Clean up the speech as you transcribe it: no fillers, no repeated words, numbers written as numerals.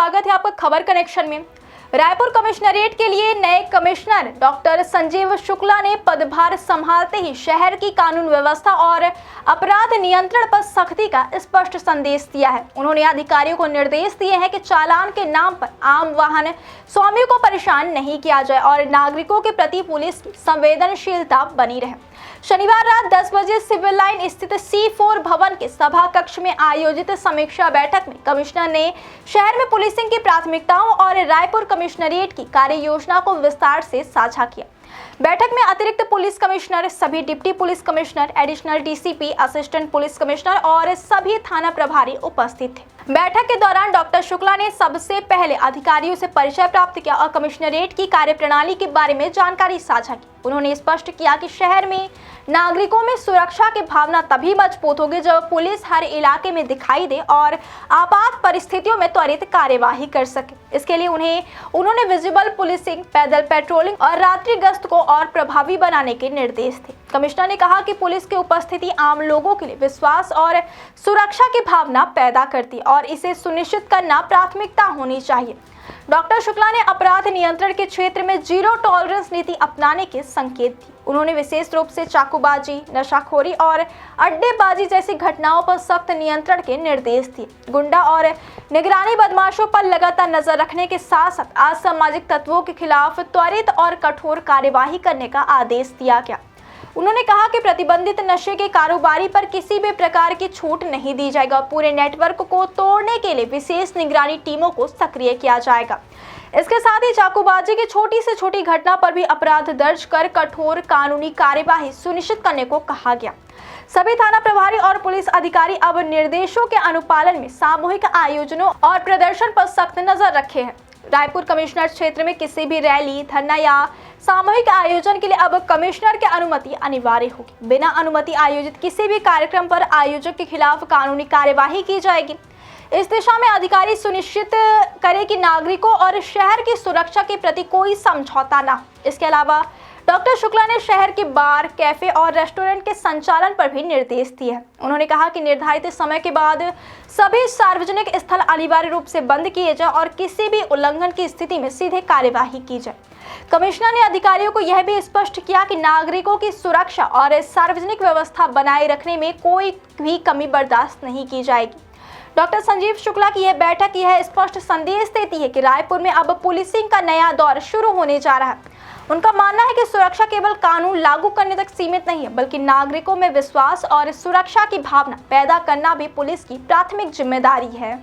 स्वागत है आपका खबर कनेक्शन में। रायपुर कमिश्नरेट के लिए नए कमिश्नर डॉक्टर संजीव शुक्ला ने पदभार संभालते ही शहर की कानून व्यवस्था और अपराध नियंत्रण पर सख्ती का स्पष्ट संदेश दिया है। उन्होंने अधिकारियों को निर्देश दिए हैं कि चालान के नाम पर आम वाहन स्वामियों को परेशान नहीं किया जाए और नागरिकों के प्रति पुलिस की संवेदनशीलता बनी रहे। शनिवार रात 10 बजे सिविल लाइन स्थित C4 भवन के सभा कक्ष में आयोजित समीक्षा बैठक में कमिश्नर ने शहर में पुलिसिंग की प्राथमिकताओं और रायपुर कमिश्नरेट की कार्य योजना को विस्तार से साझा किया। बैठक में अतिरिक्त पुलिस कमिश्नर, सभी deputy police commissioner, additional DCP, assistant police commissioner और सभी थाना प्रभारी उपस्थित थे। बैठक के दौरान डॉक्टर शुक्ला ने सबसे पहले अधिकारियों से परिचय प्राप्त किया और कमिश्नरेट की कार्यप्रणाली के बारे में जानकारी साझा की। उन्होंने स्पष्ट किया कि शहर में नागरिकों में सुरक्षा की भावना तभी मजबूत होगी जब पुलिस हर इलाके में दिखाई दे और आपात परिस्थितियों में त्वरित कार्यवाही कर सके। इसके लिए उन्होंने विजिबल पुलिसिंग, पैदल पेट्रोलिंग और रात्रि गश्त को और प्रभावी बनाने के निर्देश थे। कमिश्नर ने कहा कि पुलिस की उपस्थिति आम लोगों के लिए विश्वास और सुरक्षा की भावना पैदा करती है और इसे सुनिश्चित करना प्राथमिकता होनी चाहिए। डॉक्टर शुक्ला ने अपराध नियंत्रण के क्षेत्र में जीरो टॉलरेंस नीति अपनाने के संकेत दिए। उन्होंने विशेष रूप से चाकूबाजी, नशाखोरी और अड्डेबाजी जैसी घटनाओं पर सख्त नियंत्रण के निर्देश दिए। गुंडा और निगरानी बदमाशों पर लगातार नजर रखने के साथ साथ असामाजिक तत्वों के खिलाफ त्वरित और कठोर कार्यवाही करने का आदेश दिया गया। उन्होंने कहा कि प्रतिबंधित नशे के कारोबारी पर किसी भी प्रकार की छूट नहीं दी जाएगी और पूरे नेटवर्क को तोड़ने के लिए विशेष निगरानी टीमों को सक्रिय किया जाएगा। इसके साथ ही चाकूबाजी की छोटी से छोटी घटना पर भी अपराध दर्ज कर कठोर कानूनी कार्यवाही सुनिश्चित करने को कहा गया। सभी थाना प्रभारी और पुलिस अधिकारी अब निर्देशों के अनुपालन में सामूहिक आयोजनों और प्रदर्शन पर सख्त नजर रखे हैं। रायपुर कमिश्नर क्षेत्र में किसी भी रैली, धरना या सामूहिक आयोजन के लिए अब कमिश्नर की अनुमति अनिवार्य होगी। बिना अनुमति आयोजित किसी भी कार्यक्रम पर आयोजक के खिलाफ कानूनी कार्यवाही की जाएगी। इस दिशा में अधिकारी सुनिश्चित करें कि नागरिकों और शहर की सुरक्षा के प्रति कोई समझौता न हो। इसके अलावा डॉक्टर शुक्ला ने शहर के बार, कैफे और रेस्टोरेंट के संचालन पर भी निर्देश दिए हैं। उन्होंने कहा कि निर्धारित समय के बाद सभी सार्वजनिक स्थल अनिवार्य रूप से बंद किए जाए और किसी भी उल्लंघन की स्थिति में सीधे कार्यवाही की जाए। कमिश्नर ने अधिकारियों को यह भी स्पष्ट किया कि नागरिकों की सुरक्षा और सार्वजनिक व्यवस्था बनाए रखने में कोई भी कमी बर्दाश्त नहीं की जाएगी। डॉक्टर संजीव शुक्ला की यह बैठक यह स्पष्ट संदेश देती है कि रायपुर में अब पुलिसिंग का नया दौर शुरू होने जा रहा है। उनका मानना है कि सुरक्षा केवल कानून लागू करने तक सीमित नहीं है, बल्कि नागरिकों में विश्वास और सुरक्षा की भावना पैदा करना भी पुलिस की प्राथमिक जिम्मेदारी है।